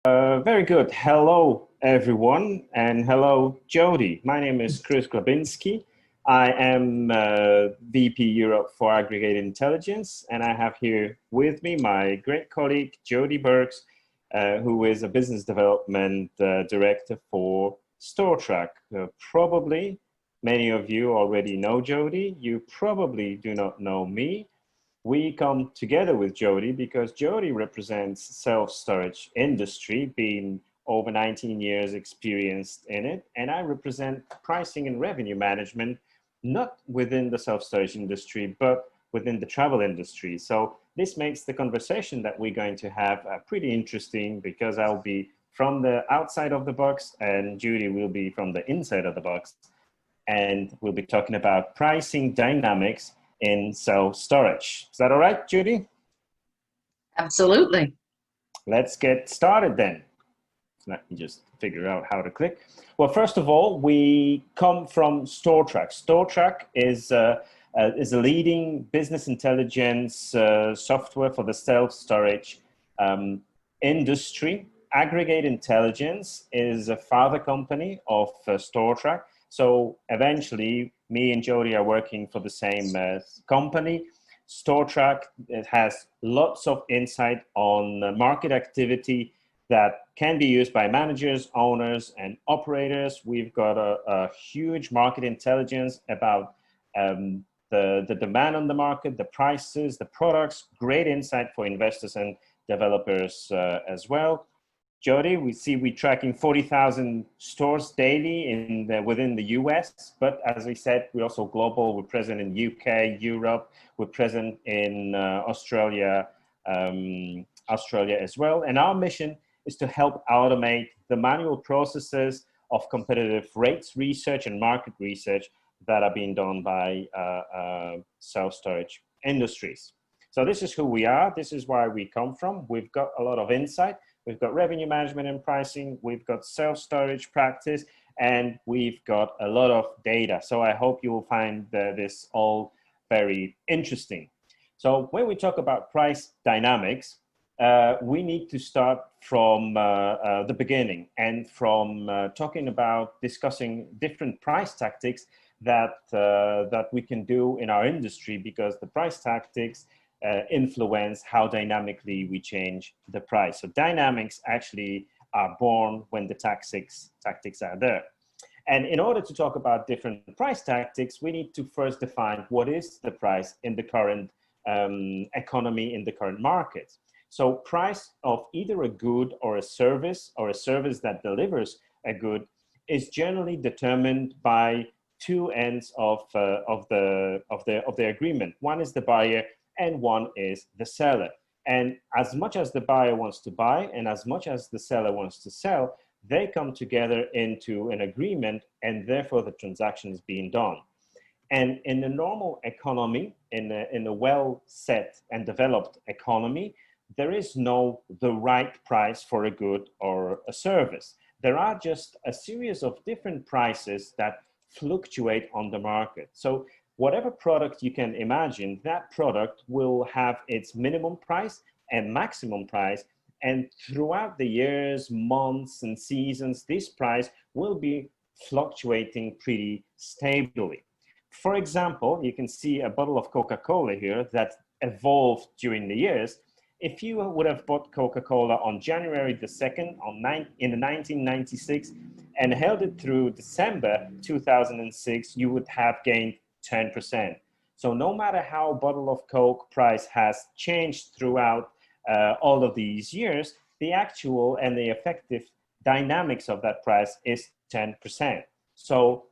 Very good. Hello, everyone, and hello, Jody. My name is Kris Glabinski. I am VP Europe for Aggregated Intelligence, and I have here with me my great colleague, Jody Burks, who is a business development director for StorTrack. Probably many of you already know Jody. You probably do not know me. We come together with Jody because Jody represents self-storage industry, being over 19 years experienced in it, and I represent pricing and revenue management, not within the self-storage industry, but within the travel industry. So this makes the conversation that we're going to have pretty interesting because I'll be from the outside of the box and Judy will be from the inside of the box. And we'll be talking about pricing dynamics in self-storage. Is that all right, Judy? Absolutely. Let's get started then. Let me just figure out how to click. Well, first of all, we come from StorTrack. StorTrack is a leading business intelligence software for the self-storage industry. Aggregate Intelligence is a father company of StorTrack. So eventually, me and Jody are working for the same company. StorTrack, it has lots of insight on market activity that can be used by managers, owners, and operators. We've got a huge market intelligence about the demand on the market, the prices, the products, great insight for investors and developers as well. Jody, we see we're tracking 40,000 stores daily within the US, but as I said, we're also global. We're present in UK, Europe. We're present in Australia as well. And our mission is to help automate the manual processes of competitive rates research and market research that are being done by self-storage industries. So this is who we are. This is where we come from. We've got a lot of insight. We've got revenue management and pricing, we've got self-storage practice, and we've got a lot of data. So I hope you will find this all very interesting. So when we talk about price dynamics, we need to start from the beginning and from talking about discussing different price tactics that we can do in our industry, because the price tactics influence how dynamically we change the price. So dynamics actually are born when the tactics are there. And in order to talk about different price tactics, we need to first define what is the price in the current economy, in the current market. So price of either a good or a service that delivers a good is generally determined by two ends of the agreement. One is the buyer and one is the seller. And as much as the buyer wants to buy and as much as the seller wants to sell, they come together into an agreement, and therefore the transaction is being done. And in a normal economy, in a well set and developed economy, there is no the right price for a good or a service. There are just a series of different prices that fluctuate on the market. So whatever product you can imagine, that product will have its minimum price and maximum price. And throughout the years, months, and seasons, this price will be fluctuating pretty stably. For example, you can see a bottle of Coca-Cola here that evolved during the years. If you would have bought Coca-Cola on January the 2nd in 1996 and held it through December 2006, you would have gained 10%. So no matter how a bottle of Coke price has changed throughout all of these years, the actual and the effective dynamics of that price is 10%. So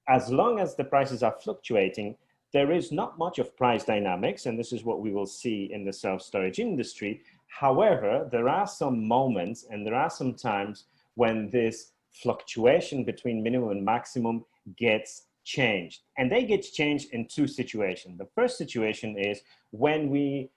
as long as the prices are fluctuating, there is not much of price dynamics, and this is what we will see in the self-storage industry. However, there are some moments and there are some times when this fluctuation between minimum and maximum gets changed. And they get changed in two situations. The first situation is when we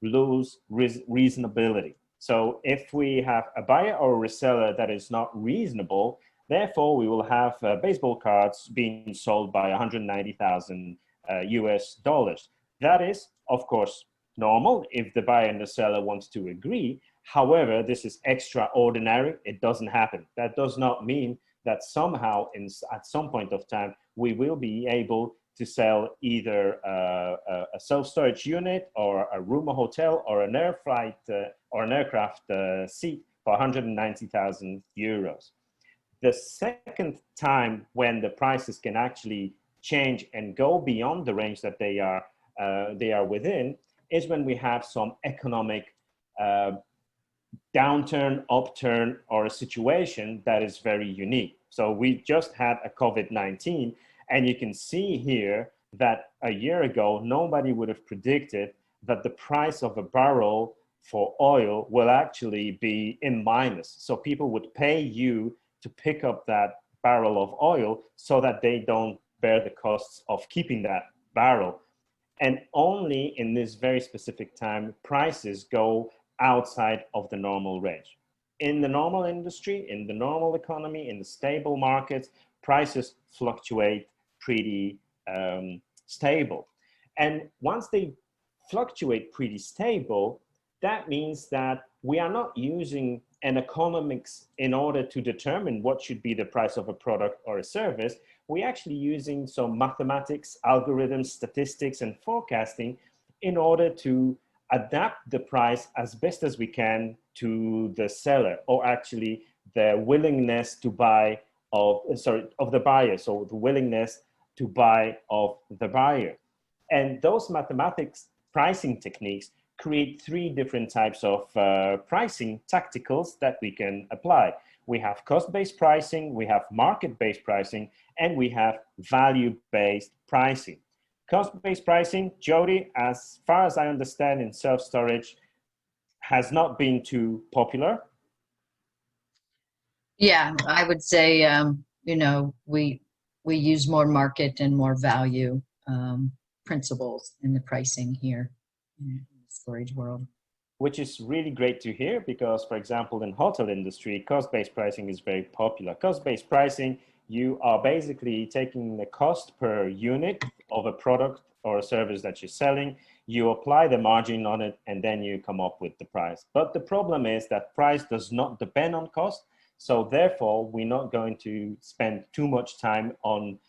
lose reasonability. So if we have a buyer or a reseller that is not reasonable, therefore we will have baseball cards being sold by 190,000 US dollars. That is, of course, normal if the buyer and the seller wants to agree. However, this is extraordinary. It doesn't happen. That does not mean that somehow at some point of time, we will be able to sell either a self-storage unit or a room, a hotel, or an air flight or an aircraft seat for 190,000 euros. The second time when the prices can actually change and go beyond the range that they are within is when we have some economic downturn, upturn, or a situation that is very unique. So we just had a COVID-19, and you can see here that a year ago, nobody would have predicted that the price of a barrel for oil will actually be in minus. So people would pay you to pick up that barrel of oil so that they don't bear the costs of keeping that barrel. And only in this very specific time, prices go outside of the normal range. In the normal industry, in the normal economy, in the stable markets, prices fluctuate pretty stable. And once they fluctuate pretty stable, that means that we are not using an economics in order to determine what should be the price of a product or a service. We're actually using some mathematics, algorithms, statistics, and forecasting in order to adapt the price as best as we can to the seller, or actually the willingness to buy of the buyer. So the willingness to buy of the buyer. And those mathematics pricing techniques create three different types of pricing tacticals that we can apply. We have cost-based pricing, we have market-based pricing, and we have value-based pricing. Cost-based pricing, Jody, as far as I understand in self-storage, has not been too popular. Yeah, I would say, you know, we use more market and more value principles in the pricing here in the storage world. Which is really great to hear because, for example, in hotel industry, cost-based pricing is very popular. Cost-based pricing, you are basically taking the cost per unit of a product or a service that you're selling, you apply the margin on it, and then you come up with the price. But the problem is that price does not depend on cost. So therefore, we're not going to spend too much time on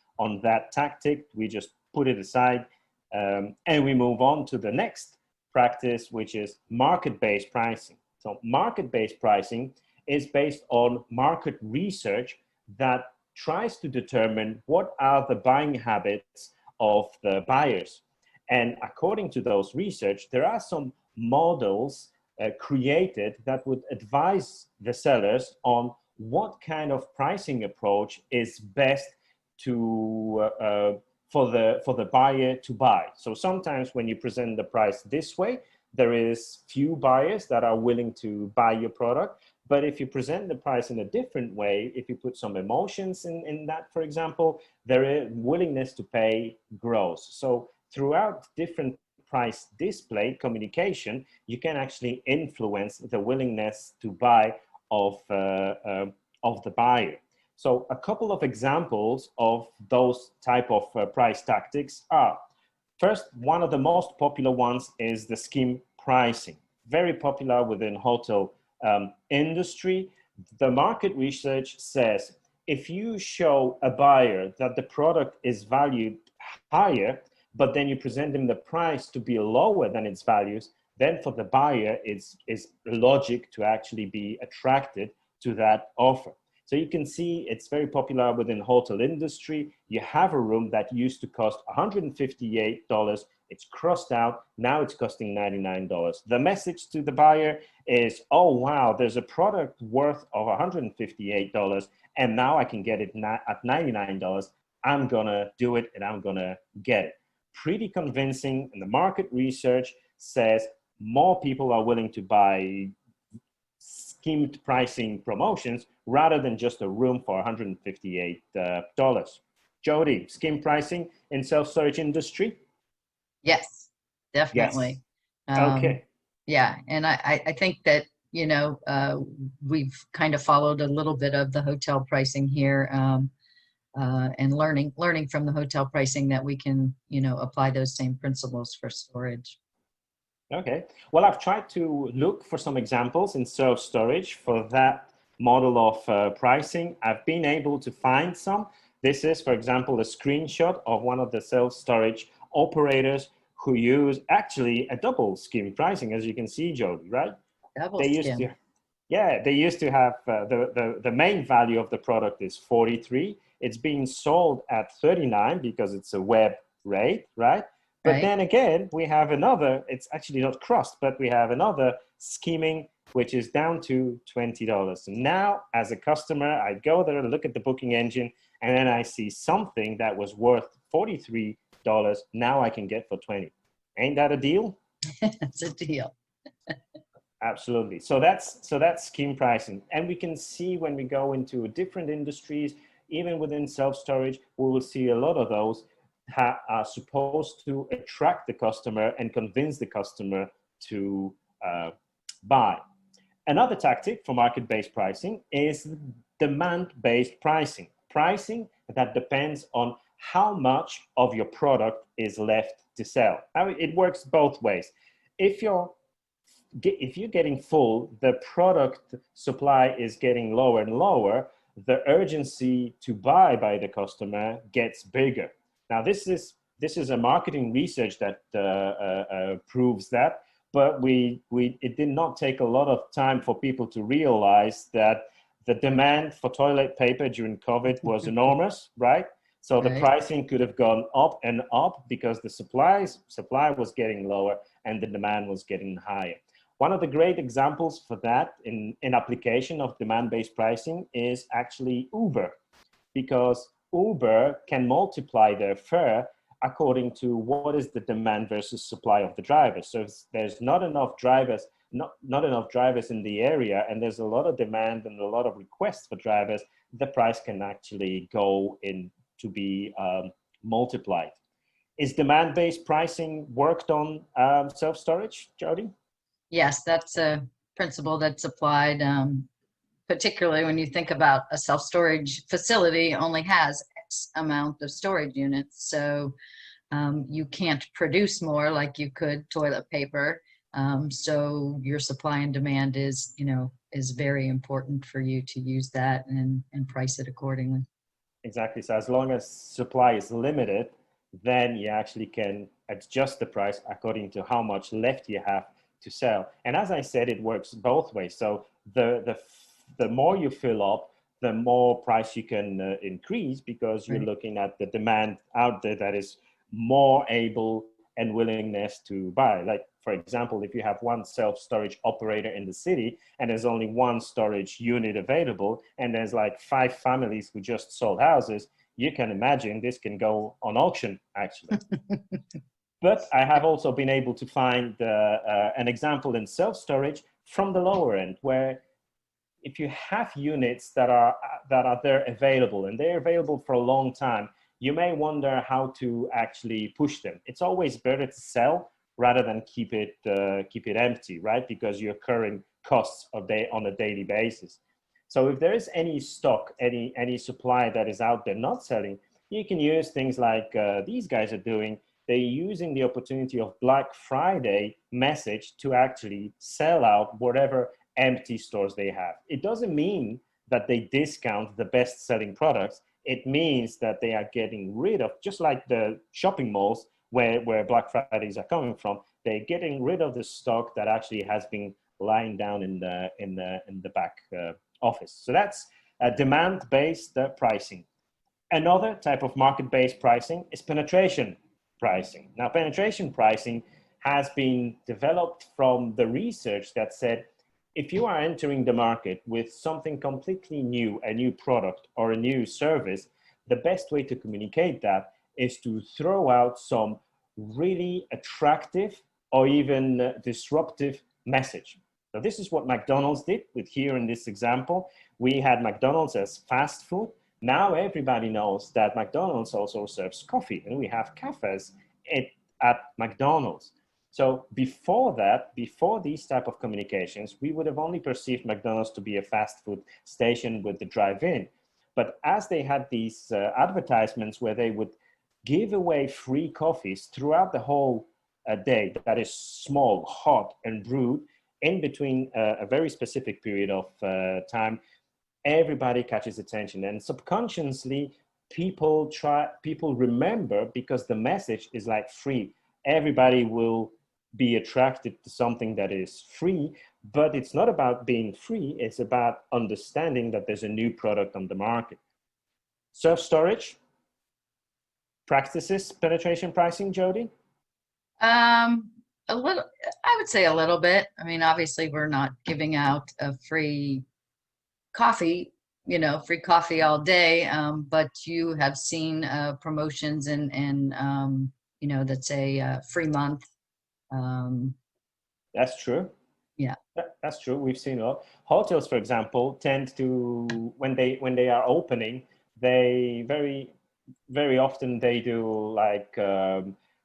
that tactic. We just put it aside and we move on to the next practice, which is market-based pricing. So market-based pricing is based on market research that tries to determine what are the buying habits of the buyers. And according to those research, there are some models created that would advise the sellers on what kind of pricing approach is best to for the buyer to buy. So sometimes when you present the price this way, there is few buyers that are willing to buy your product. But if you present the price in a different way, if you put some emotions in that, for example, there is willingness to pay grows. So throughout different price display communication, you can actually influence the willingness to buy of the buyer. So a couple of examples of those type of price tactics are, first, one of the most popular ones is the scheme pricing, very popular within hotel industry. The market research says if you show a buyer that the product is valued higher, but then you present them the price to be lower than its values, then for the buyer, it's logic to actually be attracted to that offer. So you can see it's very popular within hotel industry. You have a room that used to cost $158. It's crossed out. Now it's costing $99. The message to the buyer is, oh, wow, there's a product worth of $158 and now I can get it at $99. I'm going to do it and I'm going to get it. Pretty convincing. And the market research says more people are willing to buy schemed pricing promotions rather than just a room for $158. Jody, scheme pricing in self-storage industry? Yes, definitely. Yes. Okay. Yeah, and I think that, you know, we've kind of followed a little bit of the hotel pricing here and learning from the hotel pricing that we can, you know, apply those same principles for storage. Okay. Well, I've tried to look for some examples in self-storage for that model of pricing. I've been able to find some. This is, for example, a screenshot of one of the self-storage operators who use actually a double scheme pricing, as you can see, Jody, right? Double They used skim. to, yeah, they used to have the main value of the product is 43. It's being sold at 39 because it's a web rate, right? But Right? then again, we have another, it's actually not crossed, but we have another scheming, which is down to $20. So now, as a customer, I go there, look at the booking engine, and then I see something that was worth $43. Now I can get for 20. Ain't that a deal? It's a deal. Absolutely. So that's scheme pricing, and we can see when we go into different industries, even within self-storage, we will see a lot of those are supposed to attract the customer and convince the customer to buy. Another tactic for market-based pricing is demand-based pricing, pricing that depends on how much of your product is left to sell. Now, it works both ways. If you're getting full, the product supply is getting lower and lower, the urgency to buy by the customer gets bigger. Now, this is a marketing research that proves that, but it did not take a lot of time for people to realize that the demand for toilet paper during COVID was enormous, right? So the Right? pricing could have gone up and up because the supply was getting lower and the demand was getting higher. One of the great examples for that in application of demand-based pricing is actually Uber, because Uber can multiply their fare according to what is the demand versus supply of the drivers. So if there's not enough drivers, not enough drivers in the area, and there's a lot of demand and a lot of requests for drivers, the price can actually go in to be multiplied. Is demand-based pricing worked on self-storage, Jody? Yes, that's a principle that's applied, particularly when you think about a self-storage facility only has X amount of storage units. So you can't produce more like you could toilet paper. So your supply and demand is very important for you to use that and price it accordingly. Exactly. So as long as supply is limited, then you actually can adjust the price according to how much left you have to sell. And as I said, it works both ways. So the more you fill up, the more price you can increase, because you're Right. looking at the demand out there that is more able and willingness to buy. Like, for example, if you have one self-storage operator in the city and there's only one storage unit available and there's like 5 families who just sold houses, you can imagine this can go on auction actually. But I have also been able to find an example in self-storage from the lower end, where if you have units that are there available and they're available for a long time, you may wonder how to actually push them. It's always better to sell rather than keep it empty, right? Because you're incurring costs on a daily basis. So if there is any stock, any supply that is out there not selling, you can use things like these guys are doing. They're using the opportunity of Black Friday message to actually sell out whatever empty stores they have. It doesn't mean that they discount the best selling products. It means that they are getting rid of, just like the shopping malls where Black Fridays are coming from, they're getting rid of the stock that actually has been lying down in the back office. So that's demand-based pricing. Another type of market-based pricing is penetration pricing. Now, penetration pricing has been developed from the research that said, if you are entering the market with something completely new, a new product or a new service, the best way to communicate that is to throw out some really attractive or even disruptive message. So this is what McDonald's did with here in this example. We had McDonald's as fast food. Now everybody knows that McDonald's also serves coffee, and we have cafes at McDonald's. So before that, before these type of communications, we would have only perceived McDonald's to be a fast food station with the drive-in. But as they had these advertisements where they would give away free coffees throughout the whole a day that is small, hot, and brewed in between a very specific period of time, everybody catches attention. And subconsciously, people remember because the message is like free. Everybody will be attracted to something that is free, but it's not about being free. It's about understanding that there's a new product on the market. Self-storage practices penetration pricing, Jody? A little, I would say a little bit. I mean, obviously we're not giving out a free coffee, free coffee all day. But you have seen promotions and that's a free month. That's true. Yeah, that's true. We've seen a lot. Hotels, for example, tend to, when they are opening, they very often they do like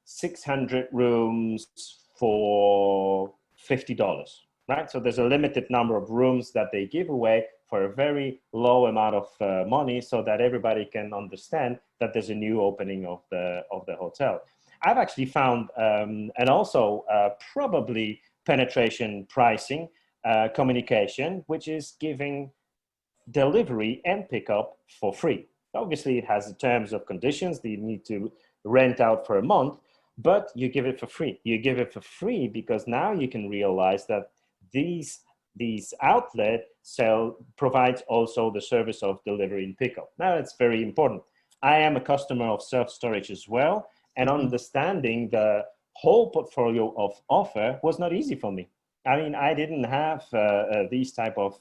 600 rooms for $50, right? So there's a limited number of rooms that they give away for a very low amount of money, so that everybody can understand that there's a new opening of the hotel. I've actually found, and also probably penetration pricing communication, which is giving delivery and pickup for free. Obviously, it has the terms of conditions that you need to rent out for a month, but you give it for free. You give it for free because now you can realize that these outlet provides also the service of delivery and pickup. Now, it's very important. I am a customer of self-storage as well, and understanding the whole portfolio of offer was not easy for me. I mean, I didn't have these type of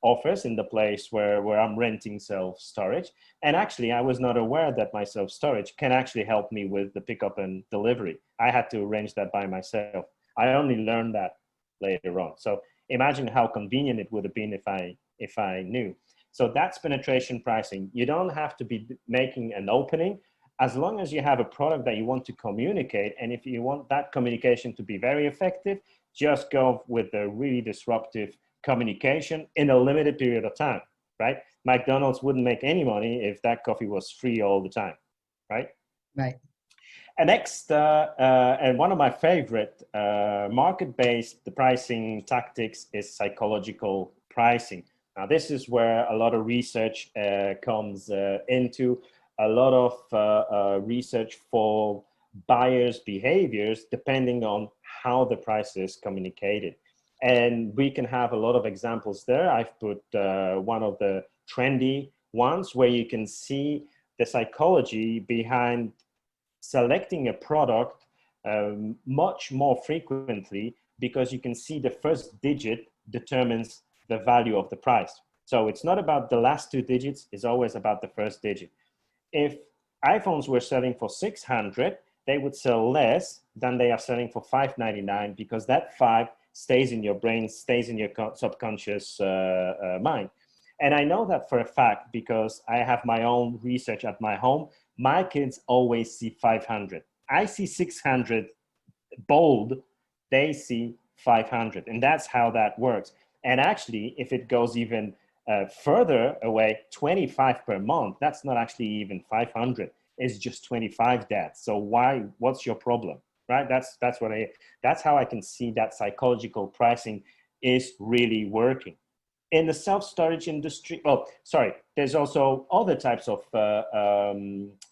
offers in the place where I'm renting self-storage. And actually, I was not aware that my self-storage can actually help me with the pickup and delivery. I had to arrange that by myself. I only learned that later on. So imagine how convenient it would have been if I knew. So that's penetration pricing. You don't have to be making an opening as long as you have a product that you want to communicate. And if you want that communication to be very effective, just go with the really disruptive communication in a limited period of time, right? McDonald's wouldn't make any money if that coffee was free all the time, right? Right. And next, and one of my favorite market-based pricing tactics is psychological pricing. Now, this is where a lot of research comes into, a lot of research for buyers' behaviors, depending on how the price is communicated. And we can have a lot of examples there. I've put one of the trendy ones where you can see the psychology behind selecting a product much more frequently, because you can see the first digit determines the value of the price. So it's not about the last two digits, it's always about the first digit. If iPhones were selling for 600, they would sell less than they are selling for $599, because that 5 stays in your brain, stays in your subconscious mind. And I know that for a fact because I have my own research at my home. My kids always see 500. I see 600 bold, they see 500. And that's how that works. And actually, if it goes even further away, 25 per month, that's not actually even 500. It's just 25, Dad. So what's your problem? Right? That's how I can see that psychological pricing is really working. In the self-storage industry, there's also other types of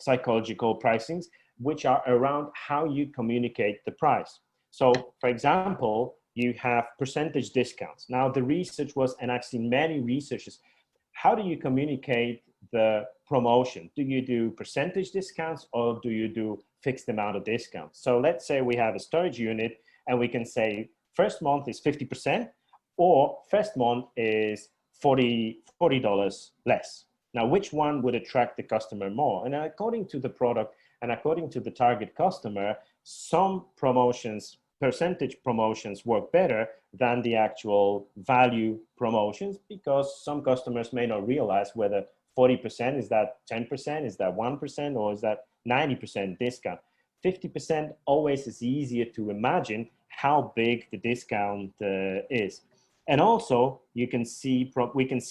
psychological pricings, which are around how you communicate the price. So, for example, you have percentage discounts. Now, the research was, and I've seen many researchers, how do you communicate the promotion? Do you do percentage discounts or do you do fixed amount of discounts? So let's say we have a storage unit and we can say first month is 50%, or first month is $40 less. Now, which one would attract the customer more? And according to the product and according to the target customer, some promotions, percentage promotions work better than the actual value promotions, because some customers may not realize whether 40%, is that 10%, is that 1%, or is that 90% discount. 50% always is easier to imagine how big the discount is. And also, we can see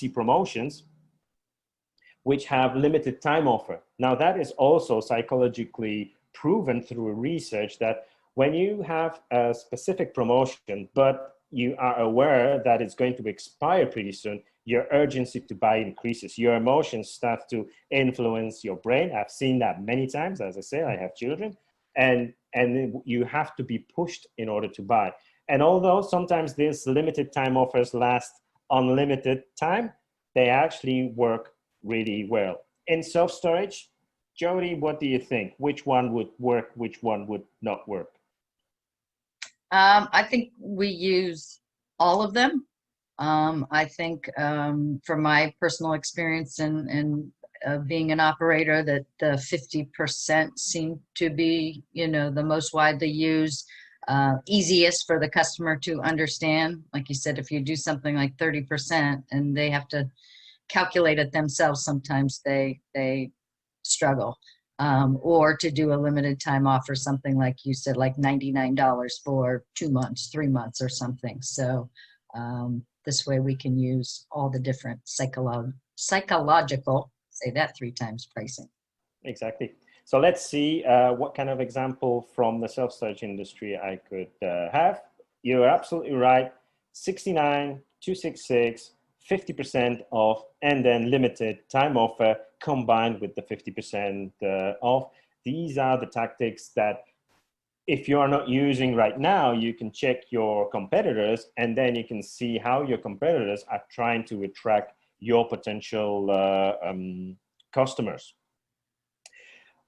promotions which have limited time offer. Now, that is also psychologically proven through research that When you have a specific promotion, but you are aware that it's going to expire pretty soon, your urgency to buy increases. Your emotions start to influence your brain. I've seen that many times. As I say, I have children, and you have to be pushed in order to buy. And although sometimes these limited time offers last unlimited time, they actually work really well. In self-storage, Jody, what do you think? Which one would work? Which one would not work? I think we use all of them. I think from my personal experience and being an operator, that the 50% seem to be, the most widely used, easiest for the customer to understand. Like you said, if you do something like 30% and they have to calculate it themselves, sometimes they struggle. Or to do a limited time offer, something like you said, like $99 for 2 months, 3 months or something. So this way we can use all the different psychological, say that 3 times, pricing. Exactly. So let's see what kind of example from the self-storage industry I could have. You're absolutely right. 69, 266, 50% off, and then limited time offer combined with the 50% off. These are the tactics that if you are not using right now, you can check your competitors, and then you can see how your competitors are trying to attract your potential customers.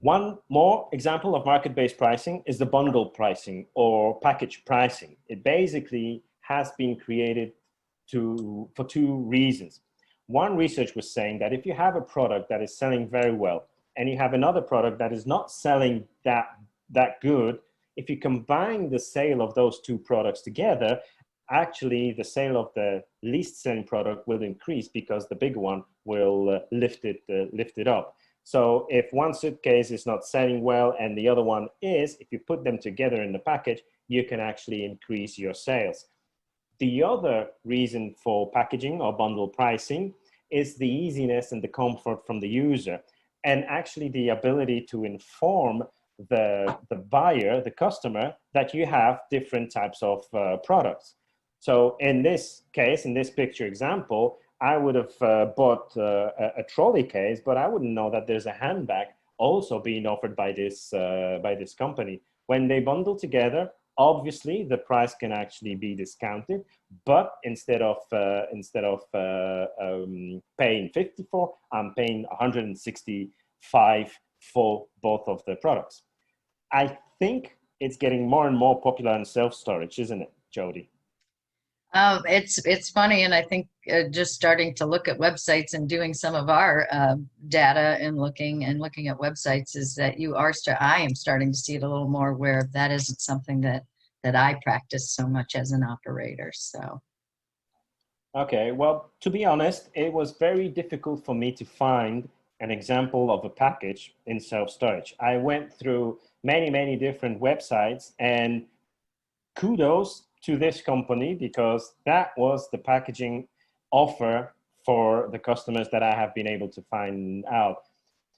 One more example of market-based pricing is the bundle pricing or package pricing. It basically has been created for 2 reasons. One research was saying that if you have a product that is selling very well and you have another product that is not selling that good, if you combine the sale of those 2 products together, actually the sale of the least selling product will increase because the bigger one will lift it up. So if one suitcase is not selling well and the other one is, if you put them together in the package, you can actually increase your sales. The other reason for packaging or bundle pricing is the easiness and the comfort from the user, and actually the ability to inform the buyer, the customer, that you have different types of products. So in this case, in this picture example, I would have bought a trolley case, but I wouldn't know that there's a handbag also being offered by this company. When they bundle together, obviously the price can actually be discounted, but instead of paying 54, I'm paying 165 for both of the products. I think it's getting more and more popular in self-storage, isn't it, Jody? It's funny, and I think just starting to look at websites and doing some of our data and looking at websites is that I am starting to see it a little more, where that isn't something that I practice so much as an operator. So. Okay, well, to be honest, it was very difficult for me to find an example of a package in self-storage. I went through many different websites, and kudos to this company, because that was the packaging offer for the customers that I have been able to find out.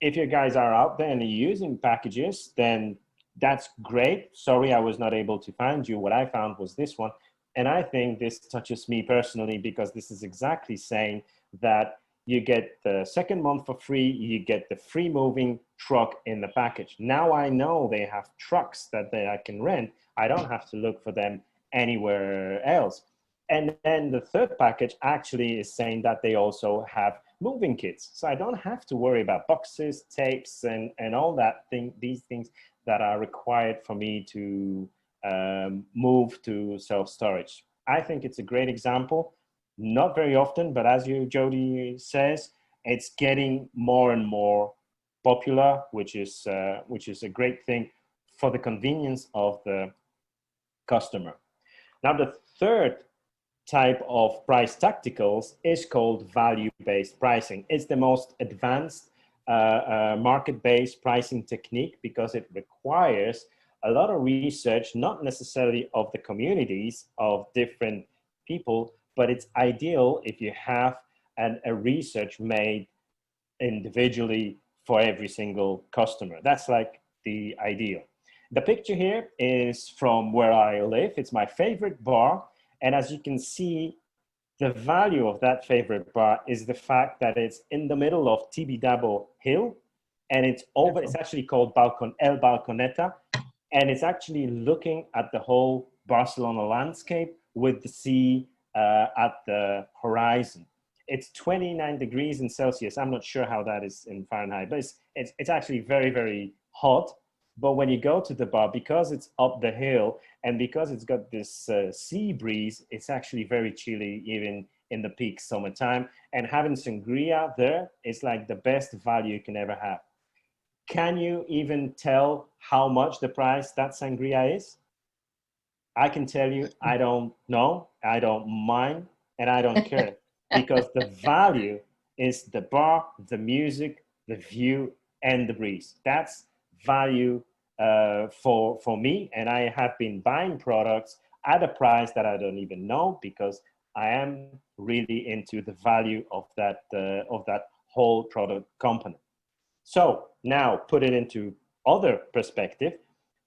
If you guys are out there and you're using packages, then that's great. Sorry, I was not able to find you. What I found was this one. And I think this touches me personally, because this is exactly saying that you get the 2nd month for free, you get the free moving truck in the package. Now I know they have trucks that I can rent. I don't have to look for them anywhere else. And then the 3rd package actually is saying that they also have moving kits. So I don't have to worry about boxes, tapes, and all that these things that are required for me to move to self-storage. I think it's a great example. Not very often, but as Jody says, it's getting more and more popular, which is a great thing for the convenience of the customer. Now, the 3rd type of price tacticals is called value-based pricing. It's the most advanced market-based pricing technique, because it requires a lot of research, not necessarily of the communities of different people, but it's ideal if you have a research made individually for every single customer. That's like the ideal. The picture here is from where I live. It's my favorite bar. And as you can see, the value of that favorite bar is the fact that it's in the middle of Tibidabo Hill, and it's over, it's actually called El Balconeta, and it's actually looking at the whole Barcelona landscape with the sea at the horizon. It's 29 degrees in Celsius. I'm not sure how that is in Fahrenheit, but it's actually very, very hot. But when you go to the bar, because it's up the hill and because it's got this sea breeze, it's actually very chilly even in the peak summertime. And having sangria there is like the best value you can ever have. Can you even tell how much the price that sangria is? I can tell you, I don't know, I don't mind, and I don't care, because the value is the bar, the music, the view, and the breeze. That's value for me, and I have been buying products at a price that I don't even know, because I am really into the value of that whole product component. So now put it into other perspective,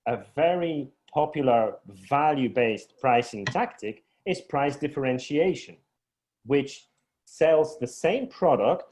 a very popular value-based pricing tactic is price differentiation, which sells the same product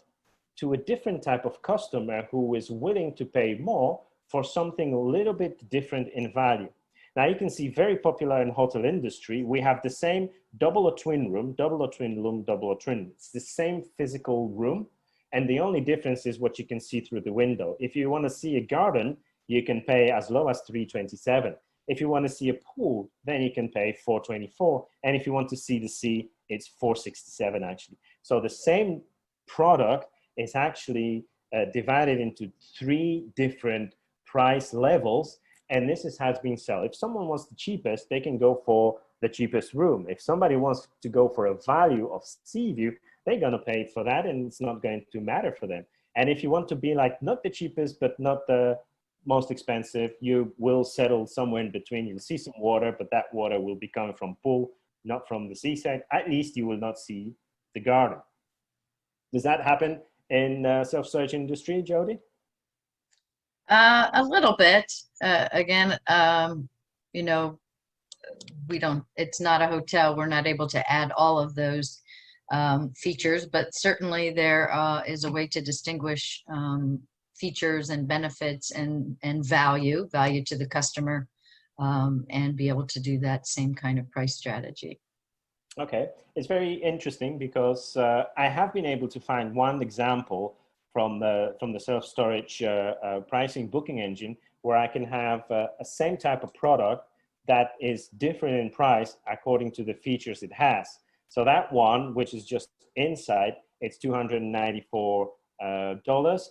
to a different type of customer who is willing to pay more for something a little bit different in value. Now you can see very popular in hotel industry, we have the same double or twin room, double or twin room, double or twin. It's the same physical room, and the only difference is what you can see through the window. If you want to see a garden, you can pay as low as $327. If you want to see a pool, then you can pay $424. And if you want to see the sea, it's $467 actually. So the same product is actually divided into 3 different price levels. And this is how it's being sold. If someone wants the cheapest, they can go for the cheapest room. If somebody wants to go for a value of sea view, they're going to pay for that, and it's not going to matter for them. And if you want to be like not the cheapest, but not the most expensive, you will settle somewhere in between. You'll see some water, but that water will be coming from pool, not from the seaside. At least you will not see the garden. Does that happen in self-storage industry, Jody? A little bit. Again, you know, it's not a hotel. We're not able to add all of those features, but certainly there is a way to distinguish features and benefits and value to the customer, and be able to do that same kind of price strategy. Okay, it's very interesting because I have been able to find one example from the self-storage pricing booking engine where I can have a same type of product that is different in price according to the features it has. So that one, which is just inside, it's $294.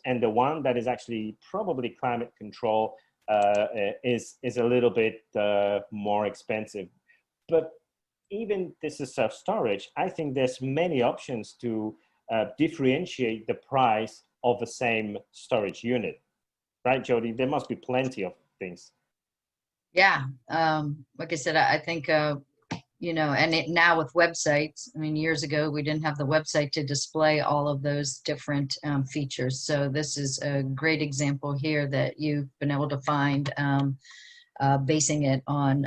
And the one that is actually probably climate control is a little bit more expensive. But even this is self-storage, I think there's many options to differentiate the price of the same storage unit. Right, Jody? There must be plenty of things. Yeah, like I said, I think, you know, and now with websites, I mean, years ago, we didn't have the website to display all of those different features. So this is a great example here that you've been able to find, basing it on,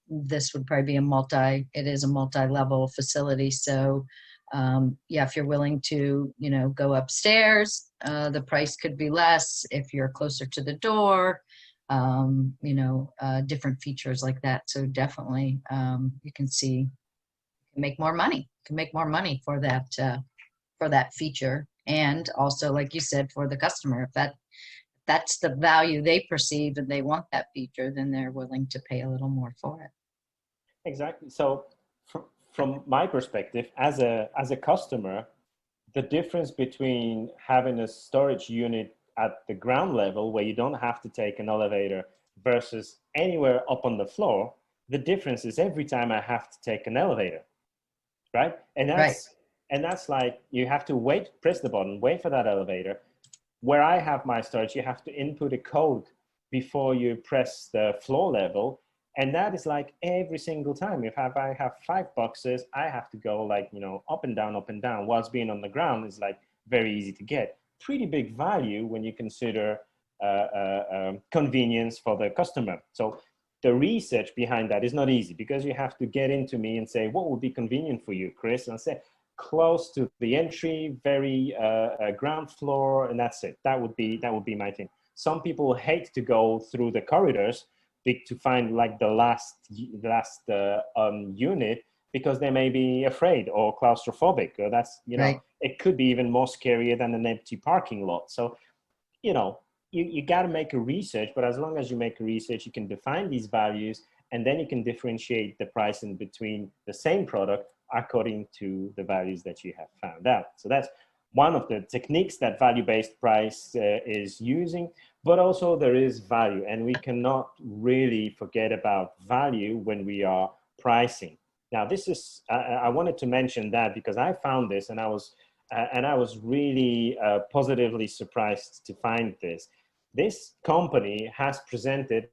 this would probably be it is a multi-level facility. So yeah, if you're willing to, you know, go upstairs, the price could be less. If you're closer to the door, you know, different features like that. So definitely, you can see, you can make more money. You can make more money for that feature, and also, like you said, for the customer, if that's the value they perceive and they want that feature, then they're willing to pay a little more for it. Exactly. So from my perspective, as a customer, the difference between having a storage unit at the ground level where you don't have to take an elevator versus anywhere up on the floor, the difference is every time I have to take an elevator, right? And that's like, you have to wait, press the button, wait for that elevator. Where I have my storage, you have to input a code before you press the floor level. And that is like every single time. If I have 5 boxes, I have to go like, you know, up and down, whilst being on the ground is like very easy to get. Pretty big value when you consider convenience for the customer. So the research behind that is not easy, because you have to get into me and say, what would be convenient for you, Kris? And I say, close to the entry, very ground floor, and that's it. That would be my thing. Some people hate to go through the corridors to find like the last unit, because they may be afraid or claustrophobic. Or that's, Right. it could be even more scarier than an empty parking lot. So, you got to make a research, but as long as you make a research, you can define these values, and then you can differentiate the pricing between the same product according to the values that you have found out. So that's one of the techniques that value-based price is using, but also there is value, and we cannot really forget about value when we are pricing. Now, this is, I wanted to mention that because I found this, and I was really positively surprised to find this. This company has presented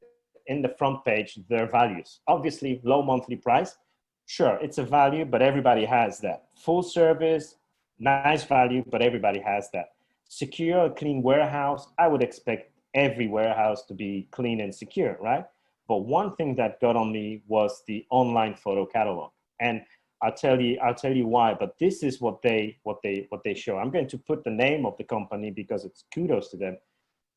in the front page their values. Obviously, low monthly price. Sure, it's a value, but everybody has that. Full service, nice value, but everybody has that. Secure, clean warehouse. I would expect every warehouse to be clean and secure, right? But one thing that got on me was the online photo catalog. And I'll tell you why, but this is what they show. I'm going to put the name of the company because it's kudos to them.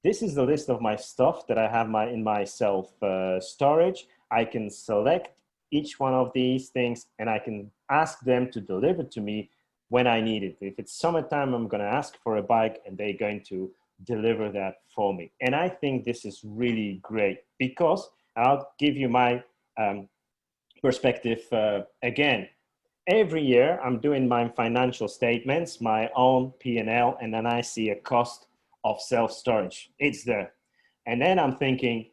This is the list of my stuff that I have in my self storage. I can select each one of these things, and I can ask them to deliver to me when I need it. If it's summertime, I'm going to ask for a bike, and they're going to deliver that for me. And I think this is really great, because I'll give you my perspective again. Every year, I'm doing my financial statements, my own P&L, and then I see a cost of self-storage. It's there. And then I'm thinking,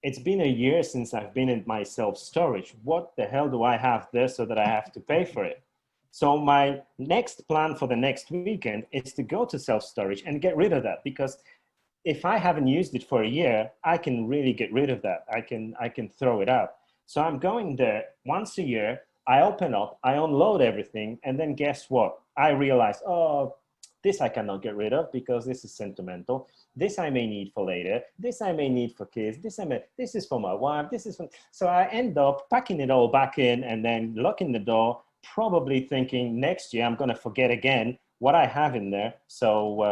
it's been a year since I've been in my self-storage. What the hell do I have there so that I have to pay for it? So my next plan for the next weekend is to go to self-storage and get rid of that, because if I haven't used it for a year, I can really get rid of that. I can throw it out. So I'm going there once a year. I open up, I unload everything, and then guess what? I realize, oh, this I cannot get rid of because this is sentimental. This I may need for later. This I may need for kids. This is for my wife. So I end up packing it all back in and then locking the door, probably thinking next year I'm going to forget again what I have in there. So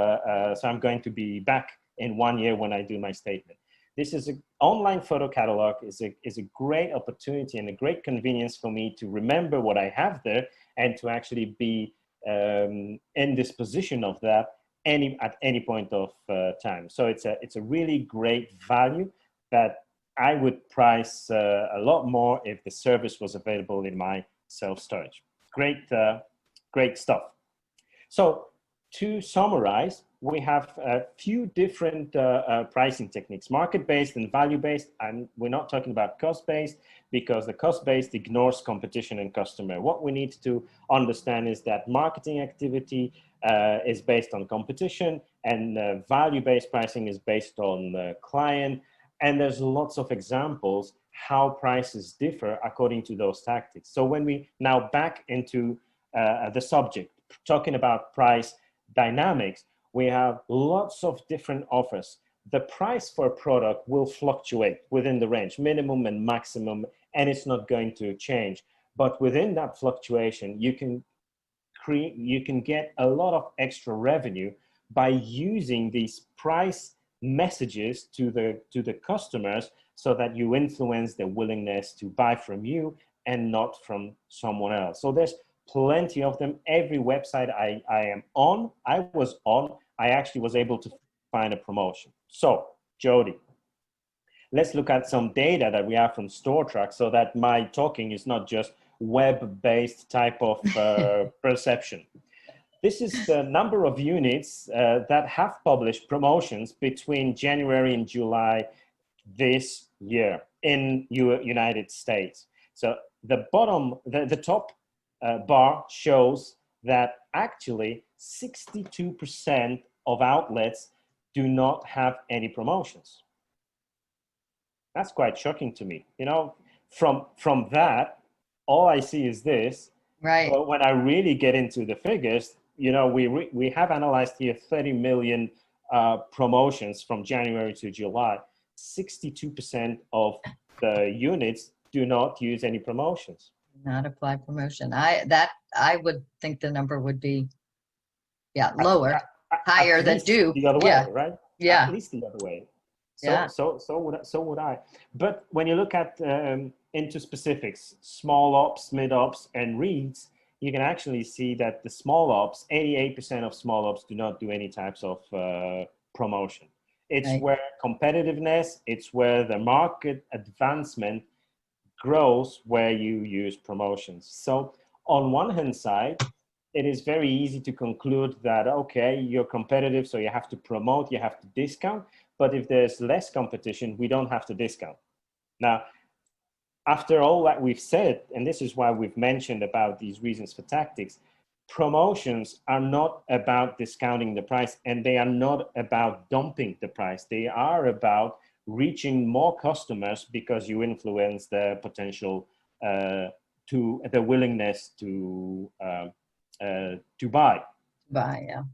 I'm going to be back in 1 year when I do my statement. This is an online photo catalog is a great opportunity and a great convenience for me to remember what I have there and to actually be in this position of that at any point of time. So it's a really great value that I would price a lot more if the service was available in my self-storage. Great stuff. So to summarize, we have a few different pricing techniques, market-based and value-based, and we're not talking about cost-based because the cost-based ignores competition and customer. What we need to understand is that marketing activity is based on competition, and value-based pricing is based on client, and there's lots of examples how prices differ according to those tactics. So when we now back into the subject, talking about price dynamics, we have lots of different offers. The price for a product will fluctuate within the range, minimum and maximum, and it's not going to change. But within that fluctuation, you can get a lot of extra revenue by using these price messages to the customers so that you influence their willingness to buy from you and not from someone else. So there's plenty of them. Every website I was on, I actually was able to find a promotion. So, Jody, let's look at some data that we have from StorTrack so that my talking is not just web-based type of perception. This is the number of units that have published promotions between January and July this year in United States. So the top bar shows that actually 62% of outlets do not have any promotions. That's quite shocking to me. You know, from that, all I see is this. Right. But when I really get into the figures, you know, we have analyzed here 30 million promotions from January to July, 62% of the units do not use any promotions. Not apply promotion. I would think the number would be, lower, higher than do. The other way, right? Yeah. At least the other way. Yeah. So would I. But when you look at into specifics, small ops, mid ops, and reads, you can actually see that the small ops, 88% of small ops do not do any types of promotion. It's Right. where competitiveness, it's where the market advancement grows, where you use promotions. So on one hand side, it is very easy to conclude that, okay, you're competitive, so you have to promote, you have to discount. But if there's less competition, we don't have to discount. Now, after all that we've said, and this is why we've mentioned about these reasons for tactics, promotions are not about discounting the price, and they are not about dumping the price. They are about reaching more customers because you influence their potential to the willingness to buy. Yeah.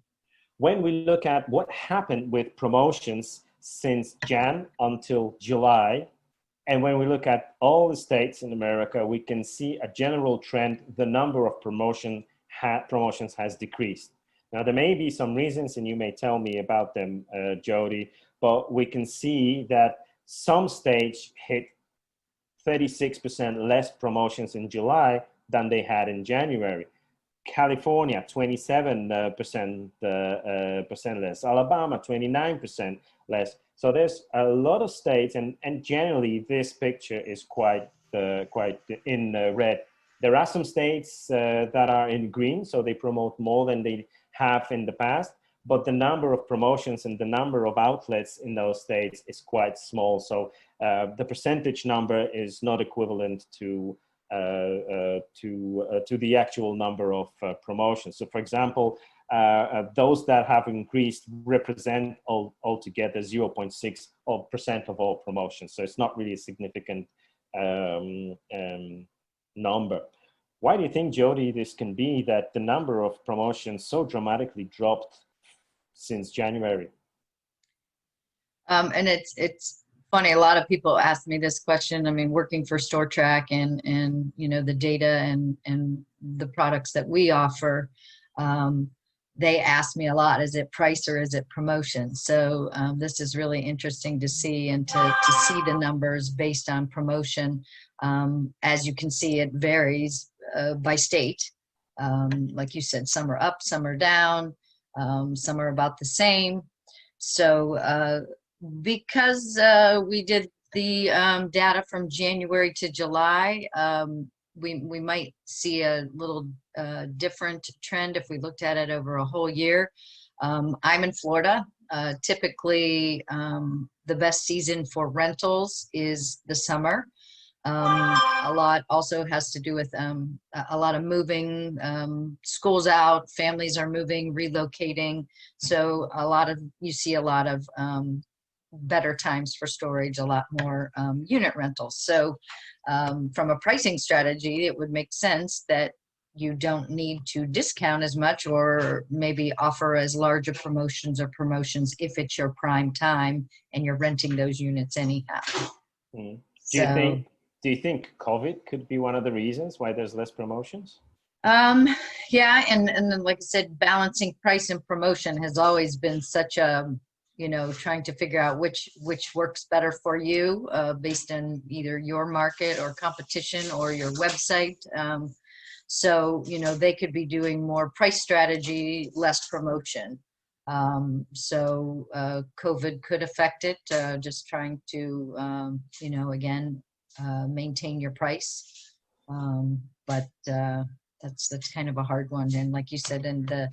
When we look at what happened with promotions since Jan until July, and when we look at all the states in America, we can see a general trend. The number of promotions has decreased. Now, there may be some reasons, and you may tell me about them, Jody, but we can see that some states hit 36% less promotions in July than they had in January. California, 27% less. Alabama, 29% less. So there's a lot of states, and generally this picture is quite in red. There are some states that are in green, so they promote more than they have in the past, but the number of promotions and the number of outlets in those states is quite small. So the percentage number is not equivalent to the actual number of promotions. So, for example, those that have increased represent altogether 0.6% of all promotions. So it's not really a significant number. Why do you think, Jody, this can be that the number of promotions so dramatically dropped since January? And it's funny. A lot of people ask me this question. I mean, working for StorTrack and you know the data and the products that we offer, they ask me a lot: is it price or is it promotion? So this is really interesting to see and to see the numbers based on promotion. As you can see, it varies by state. Like you said, some are up, some are down, some are about the same. So because we did the data from January to July, we might see a little different trend if we looked at it over a whole year. I'm in Florida. Typically, the best season for rentals is the summer. A lot also has to do with a lot of moving, schools out, families are moving, relocating. So you see a lot of better times for storage, a lot more unit rentals. So from a pricing strategy, it would make sense that you don't need to discount as much or maybe offer as large of promotions if it's your prime time and you're renting those units anyhow. Mm. Do you think COVID could be one of the reasons why there's less promotions? Yeah, and then, like I said, balancing price and promotion has always been such a, trying to figure out which works better for you based on either your market or competition or your website. So, they could be doing more price strategy, less promotion. So COVID could affect it, just trying to, again, maintain your price. But that's kind of a hard one. And like you said, in the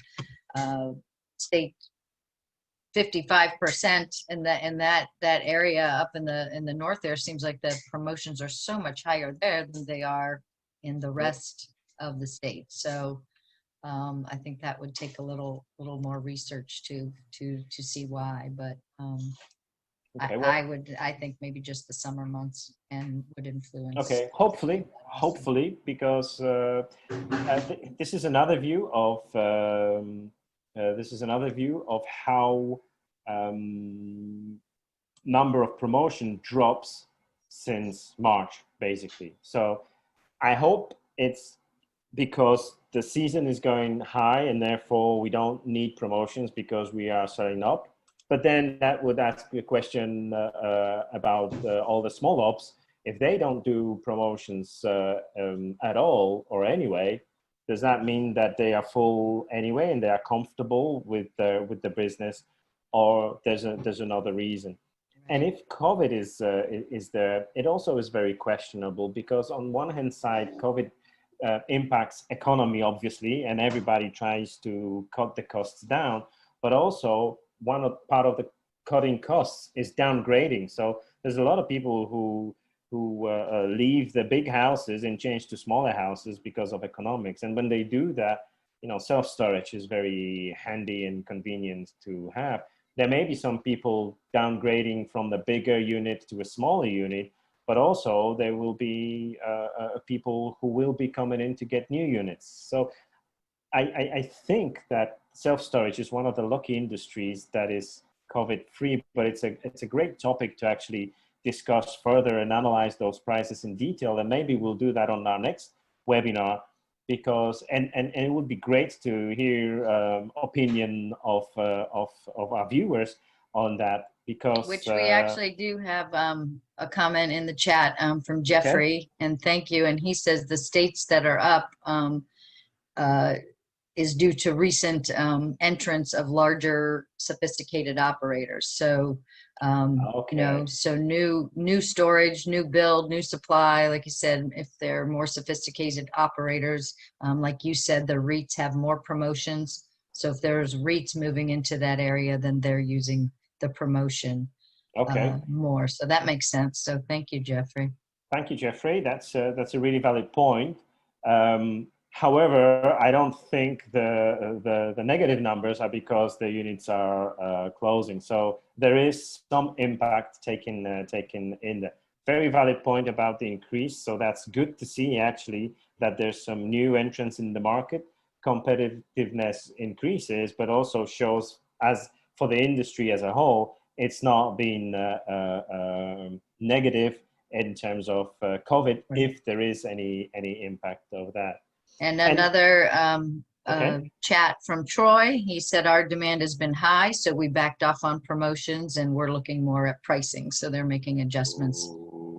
state, 55% in that area up in the north there, seems like the promotions are so much higher there than they are in the rest of the state. So I think that would take a little more research to see why, but okay, well, I think maybe just the summer months would influence. Okay, hopefully, because this is another view of how number of promotion drops since March, basically. So I hope it's because the season is going high and therefore we don't need promotions because we are selling up. But then that would ask a question about all the small ops. If they don't do promotions at all or anyway, does that mean that they are full anyway and they are comfortable with the business, or there's another reason? And if COVID is there, it also is very questionable because on one hand side, COVID impacts economy obviously, and everybody tries to cut the costs down, but also part of the cutting costs is downgrading. So there's a lot of people who leave the big houses and change to smaller houses because of economics. And when they do that, self-storage is very handy and convenient to have. There may be some people downgrading from the bigger unit to a smaller unit, but also there will be people who will be coming in to get new units. So I think that self-storage is one of the lucky industries that is COVID-free, but it's a great topic to actually discuss further and analyze those prices in detail. And maybe we'll do that on our next webinar, because and it would be great to hear opinion of our viewers on that, because which we actually do have a comment in the chat from Jeffrey, okay. And thank you. And he says the states that are up is due to recent entrance of larger sophisticated operators. So Okay. so new storage, new build, new supply, like you said, if they're more sophisticated operators, like you said, the REITs have more promotions. So if there's REITs moving into that area, then they're using the promotion more. So that makes sense. So thank you, Jeffrey. Thank you, Jeffrey. That's a really valid point. However, I don't think the negative numbers are because the units are closing. So there is some impact taken in there. Very valid point about the increase. So that's good to see actually that there's some new entrants in the market. Competitiveness increases, but also shows, as for the industry as a whole, it's not been negative in terms of COVID, if there is any impact of that. And another okay. Chat from Troy. He said our demand has been high, so we backed off on promotions and we're looking more at pricing. So they're making adjustments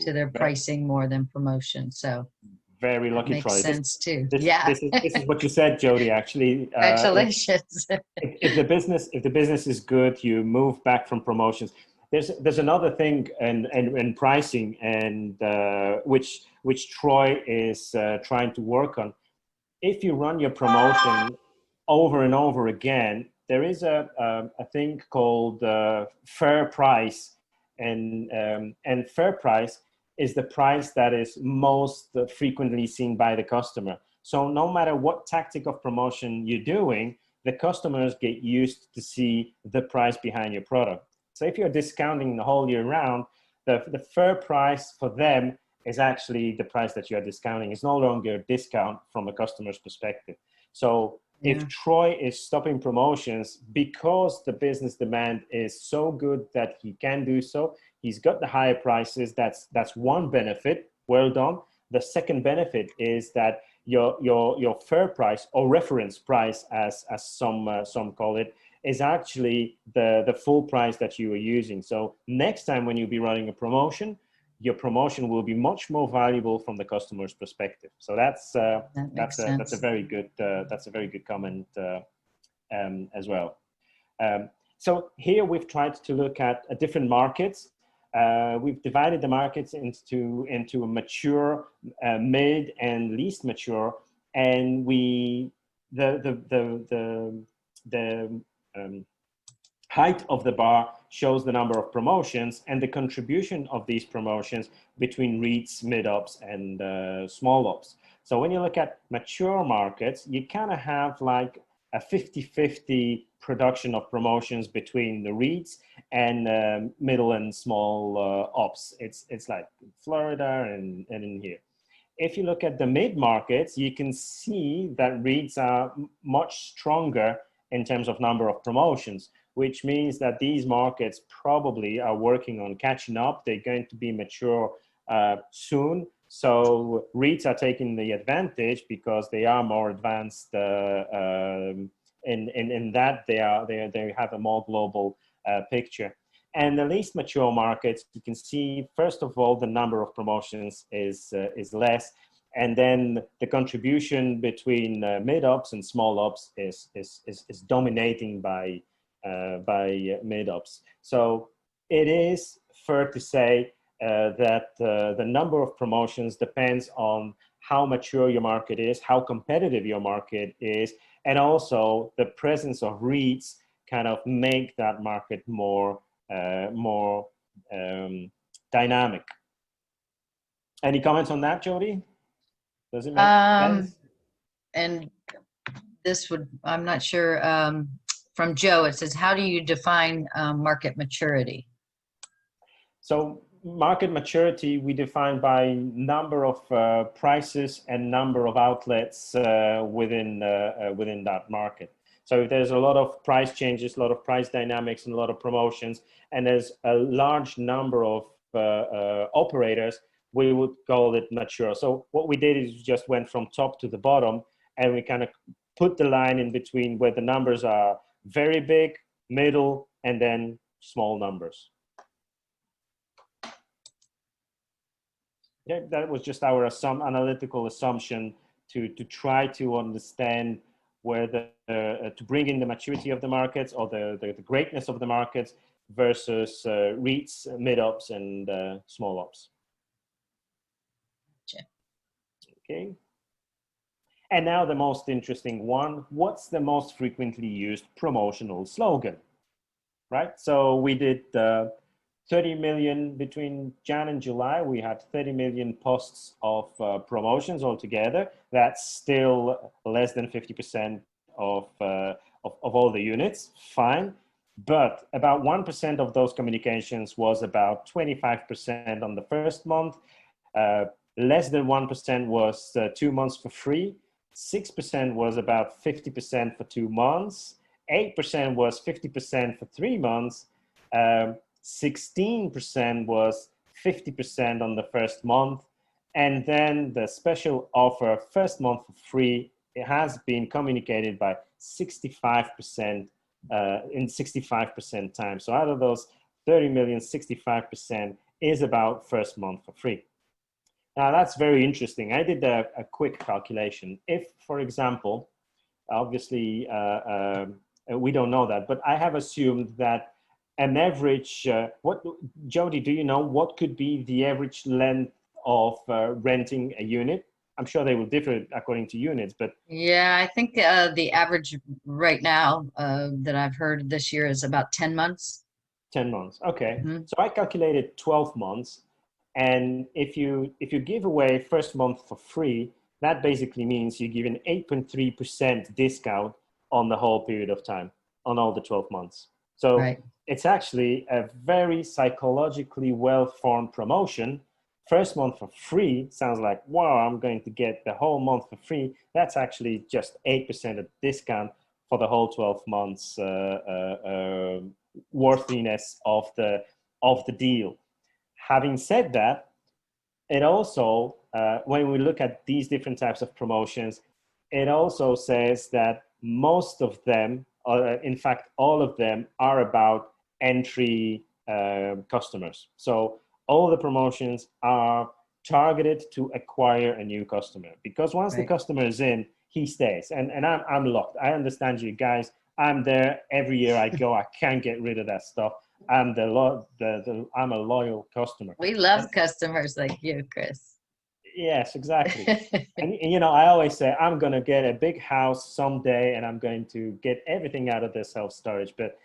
to their pricing more than promotion. So very lucky, Troy. Makes sense too. This is what you said, Jody. Actually, congratulations. If the business is good, you move back from promotions. There's another thing and pricing, and which Troy is trying to work on. If you run your promotion over and over again, there is a thing called fair price, and fair price is the price that is most frequently seen by the customer. So no matter what tactic of promotion you're doing, the customers get used to see the price behind your product. So if you're discounting the whole year round, the fair price for them is actually the price that you're discounting. It's no longer a discount from a customer's perspective. So if Troy is stopping promotions because the business demand is so good that he can do so, he's got the higher prices. That's one benefit. Well done. The second benefit is that your fair price, or reference price, as some call it, is actually the full price that you are using. So next time when you'll be running a promotion, your promotion will be much more valuable from the customer's perspective. So that's a very good comment as well. So here we've tried to look at different markets. We've divided the markets into a mature, mid, and least mature, and the height of the bar shows the number of promotions and the contribution of these promotions between REITs, mid-ops, and small ops. So when you look at mature markets, you kind of have like a 50-50 production of promotions between the REITs and middle and small ops. It's like Florida and in here. If you look at the mid markets, you can see that REITs are much stronger in terms of number of promotions, which means that these markets probably are working on catching up. They're going to be mature soon. So REITs are taking the advantage because they are more advanced in that they have a more global picture. And the least mature markets, you can see, first of all, the number of promotions is less. And then the contribution between mid-ups and small-ups is dominating by mid-ups. So it is fair to say that the number of promotions depends on how mature your market is, how competitive your market is, and also the presence of REITs kind of make that market more dynamic. Any comments on that, Jody? Does it make sense? And this would, I'm not sure, from Joe, it says, how do you define market maturity? So market maturity, we define by number of prices and number of outlets within that market. So if there's a lot of price changes, a lot of price dynamics, and a lot of promotions, and there's a large number of operators, we would call it mature. So what we did is we just went from top to the bottom, and we kind of put the line in between where the numbers are very big, middle, and then small numbers. Yeah, that was just our analytical assumption to try to understand where to bring in the maturity of the markets or the greatness of the markets versus REITs, mid-ups, and small-ups. Gotcha. Okay. And now the most interesting one, what's the most frequently used promotional slogan, right? So we did 30 million between Jan and July. We had 30 million posts of promotions altogether. That's still less than 50% of all the units, fine. But about 1% of those communications was about 25% on the first month. Less than 1% was 2 months for free. 6% was about 50% for 2 months. 8% was 50% for 3 months. 16% was 50% on the first month. And then the special offer, first month for free, it has been communicated by 65% in 65% time. So out of those 30 million, 65% is about first month for free. Now that's very interesting. I did a quick calculation. If, for example, obviously we don't know that, but I have assumed that an average, Jody, do you know what could be the average length of renting a unit? I'm sure they will differ according to units, but. Yeah, I think the average right now that I've heard this year is about 10 months. 10 months, okay. Mm-hmm. So I calculated 12 months. And if you give away first month for free, that basically means you give an 8.3% discount on the whole period of time, on all the 12 months. So right. It's actually a very psychologically well-formed promotion. First month for free sounds like, wow, I'm going to get the whole month for free. That's actually just 8% of discount for the whole 12 months worthiness of the deal. Having said that, it also, when we look at these different types of promotions, it also says that most of them, in fact, all of them are about entry customers. So all the promotions are targeted to acquire a new customer, because once the customer is in, he stays. And I'm locked. I understand you guys. I'm there every year I go. I can't get rid of that stuff. I'm I'm a loyal customer. We love customers like you, Kris. Yes, exactly. and you know, I always say I'm going to get a big house someday and I'm going to get everything out of this self-storage. But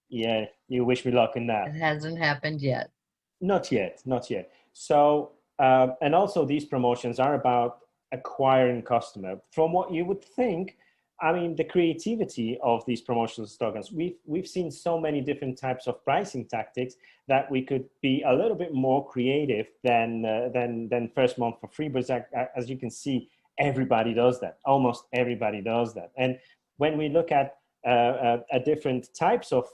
yeah, you wish me luck in that. It hasn't happened yet. Not yet, not yet. So, and also these promotions are about acquiring customer. From what you would think, I mean, the creativity of these promotional slogans, we've seen so many different types of pricing tactics that we could be a little bit more creative than first month for free. But as you can see, everybody does that. Almost everybody does that. And when we look at different types of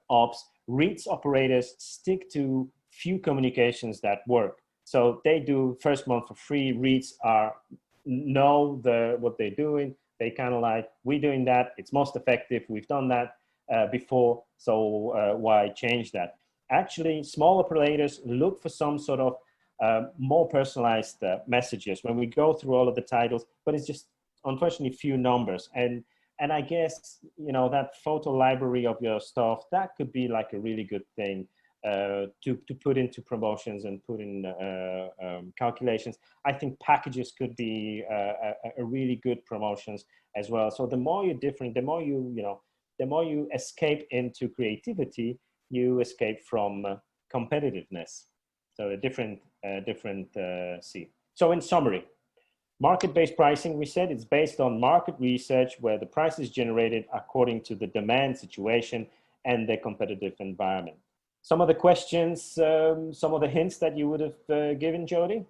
ops, REITs operators stick to few communications that work. So they do first month for free. REITs know what they're doing. They kind of like, we're doing that. It's most effective. We've done that before. So why change that? Actually, small operators look for some sort of more personalized messages when we go through all of the titles, but it's just unfortunately few numbers. And I guess, you know, that photo library of your stuff, that could be like a really good thing to put into promotions and put in calculations. I think packages could be a really good promotions as well. So the more you're different, the more the more you escape into creativity, you escape from competitiveness. So a different see. So in summary, market-based pricing, we said it's based on market research where the price is generated according to the demand situation and the competitive environment. Some of the questions, some of the hints that you would have given, Jody?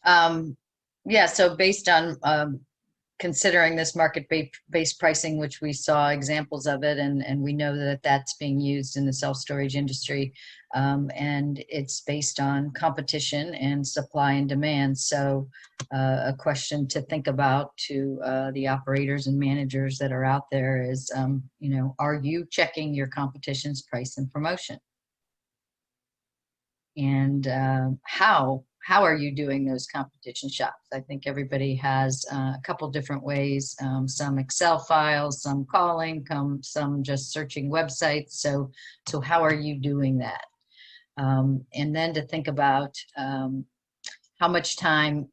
Yeah, so based on considering this market-based pricing, which we saw examples of it, and we know that that's being used in the self-storage industry, and it's based on competition and supply and demand. So a question to think about to the operators and managers that are out there is, you know, are you checking your competition's price and promotion? And how are you doing those competition shops? I think everybody has a couple different ways, some Excel files, some calling, some just searching websites. So how are you doing that? And then to think about how much time,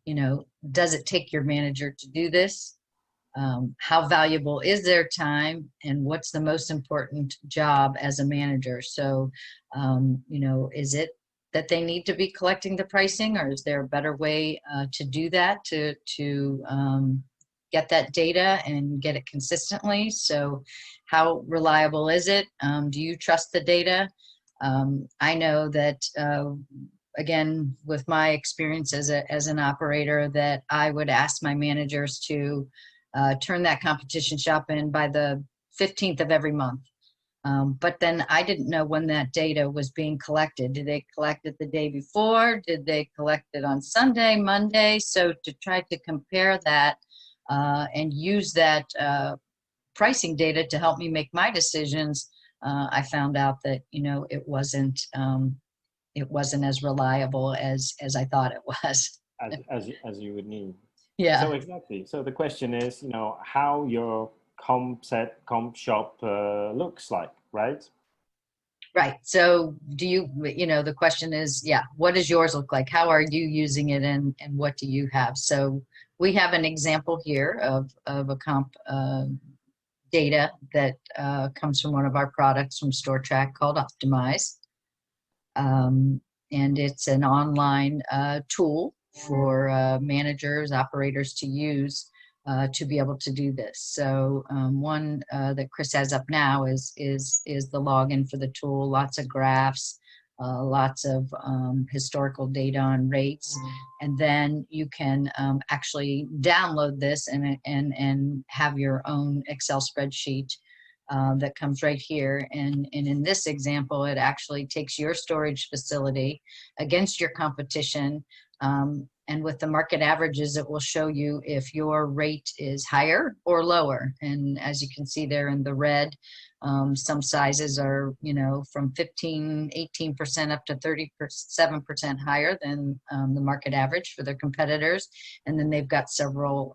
you know, does it take your manager to do this? How valuable is their time, and what's the most important job as a manager? So, you know, is it that they need to be collecting the pricing, or is there a better way to do that, to get that data and get it consistently? So how reliable is it? Do you trust the data? I know that, again, with my experience as an operator, that I would ask my managers to turn that competition shop in by the 15th of every month. But then I didn't know when that data was being collected. Did they collect it the day before? Did they collect it on Sunday, Monday? So to try to compare that and use that pricing data to help me make my decisions, I found out that, you know, it wasn't as reliable as I thought it was. as you would need. Yeah. So exactly. So the question is, you know, how your comp shop looks like, right? Right. So do you, you know, the question is, yeah, what does yours look like? How are you using it, and what do you have? So we have an example here of a comp data that comes from one of our products from StorTrack called Optimize. And it's an online tool for managers, operators to use to be able to do this. So one that Kris has up now is the login for the tool. Lots of graphs, lots of historical data on rates, and then you can actually download this and have your own Excel spreadsheet that comes right here. And in this example, it actually takes your storage facility against your competition. And with the market averages, it will show you if your rate is higher or lower. And as you can see there in the red, some sizes are, you know, from 18% up to 37% higher than the market average for their competitors. And then they've got several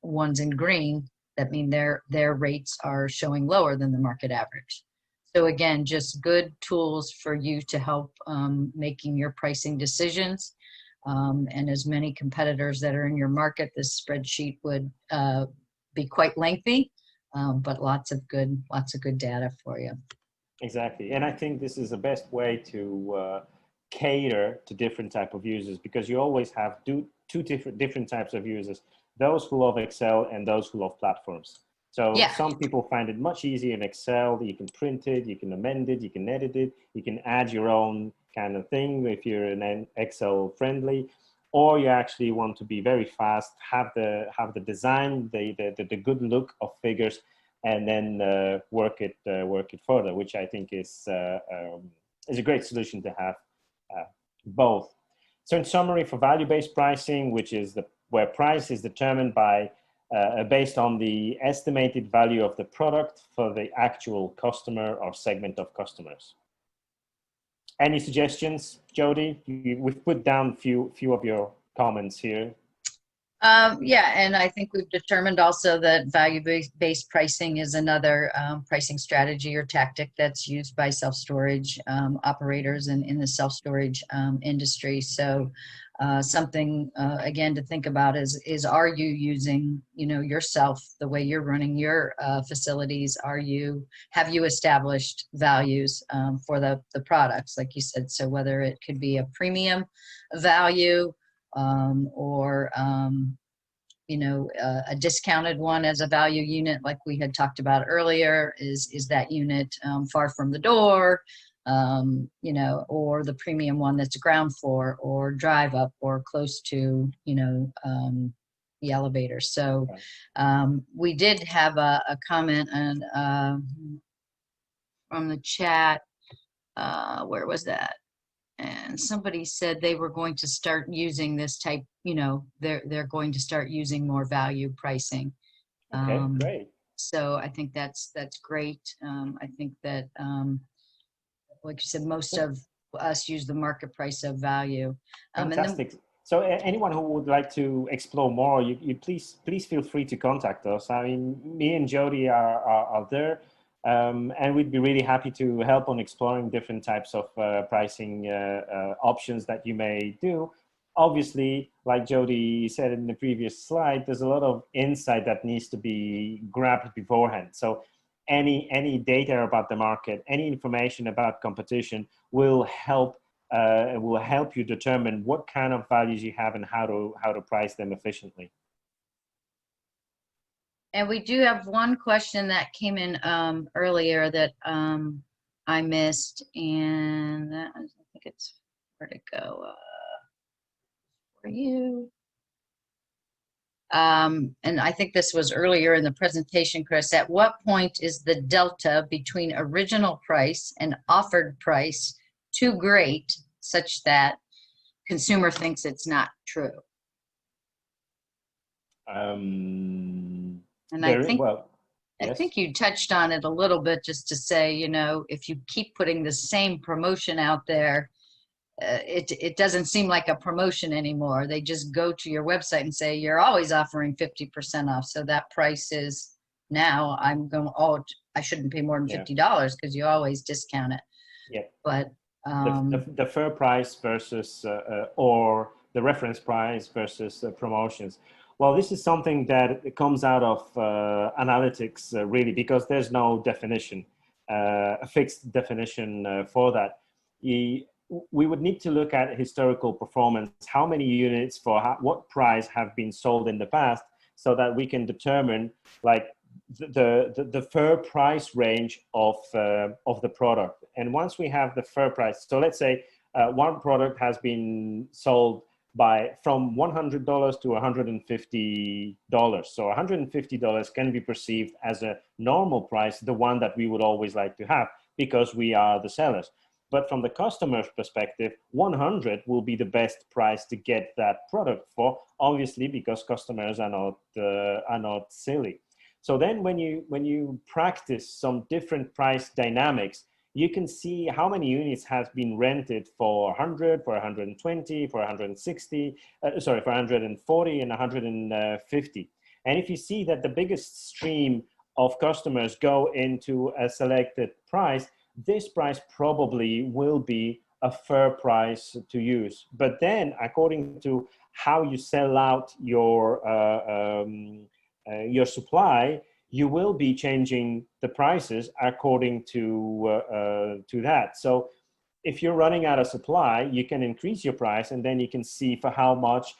ones in green that mean their rates are showing lower than the market average. So again, just good tools for you to help making your pricing decisions. And as many competitors that are in your market, this spreadsheet would be quite lengthy, but lots of good data for you. Exactly. And I think this is the best way to cater to different type of users, because you always have two different types of users, those who love Excel and those who love platforms. So yeah, some people find it much easier in Excel. You can print it, you can amend it, you can edit it, you can add your own kind of thing if you're an Excel friendly. or you actually want to be very fast, have the design, the good look of figures, and then work it further, which I think is a great solution to have both. So in summary, for value-based pricing, which is where price is determined by based on the estimated value of the product for the actual customer or segment of customers. Any suggestions, Jody? We've put down few of your comments here. Yeah, and I think we've determined also that value-based pricing is another pricing strategy or tactic that's used by self-storage operators in the self-storage industry. So something, again, to think about is are you using, yourself, the way you're running your facilities? Have you established values for the products, like you said? So whether it could be a premium value, or a discounted one as a value unit, like we had talked about earlier, is that unit far from the door, or the premium one that's ground floor or drive up or close to, the elevator. So we did have a comment from the chat. Where was that? And somebody said they were going to start using this type, they're going to start using more value pricing. Okay, great. So I think that's great. I think that, like you said, most of us use the market price of value. Fantastic. So anyone who would like to explore more, you please feel free to contact us. I mean, me and Jody are there. And we'd be really happy to help on exploring different types of pricing options that you may do. Obviously, like Jody said in the previous slide, there's a lot of insight that needs to be grabbed beforehand. So any data about the market, any information about competition will help you determine what kind of values you have and how to price them efficiently. And we do have one question that came in earlier that I missed, and I think it's where to go for you. And I think this was earlier in the presentation, Kris. At what point is the delta between original price and offered price too great, such that consumer thinks it's not true? And I think you touched on it a little bit, just to say, if you keep putting the same promotion out there, it doesn't seem like a promotion anymore. They just go to your website and say, you're always offering 50% off. So that price is now, I shouldn't pay more than $50 because you always discount it. Yeah. But the fair price versus, or the reference price versus promotions. Well, this is something that comes out of analytics, really, because there's no definition, a fixed definition for that. We would need to look at historical performance, how many units for what price have been sold in the past, so that we can determine like the fair price range of the product. And once we have the fair price, so let's say one product has been sold from $100 to $150. So $150 can be perceived as a normal price, the one that we would always like to have because we are the sellers. But from the customer's perspective, 100 will be the best price to get that product for, obviously, because customers are not silly. So then when you practice some different price dynamics, you can see how many units has been rented for 100, for 120, for 160, for 140 and 150. And if you see that the biggest stream of customers go into a selected price, this price probably will be a fair price to use. But then, according to how you sell out your supply, you will be changing the prices according to that. So if you're running out of supply, you can increase your price, and then you can see for how much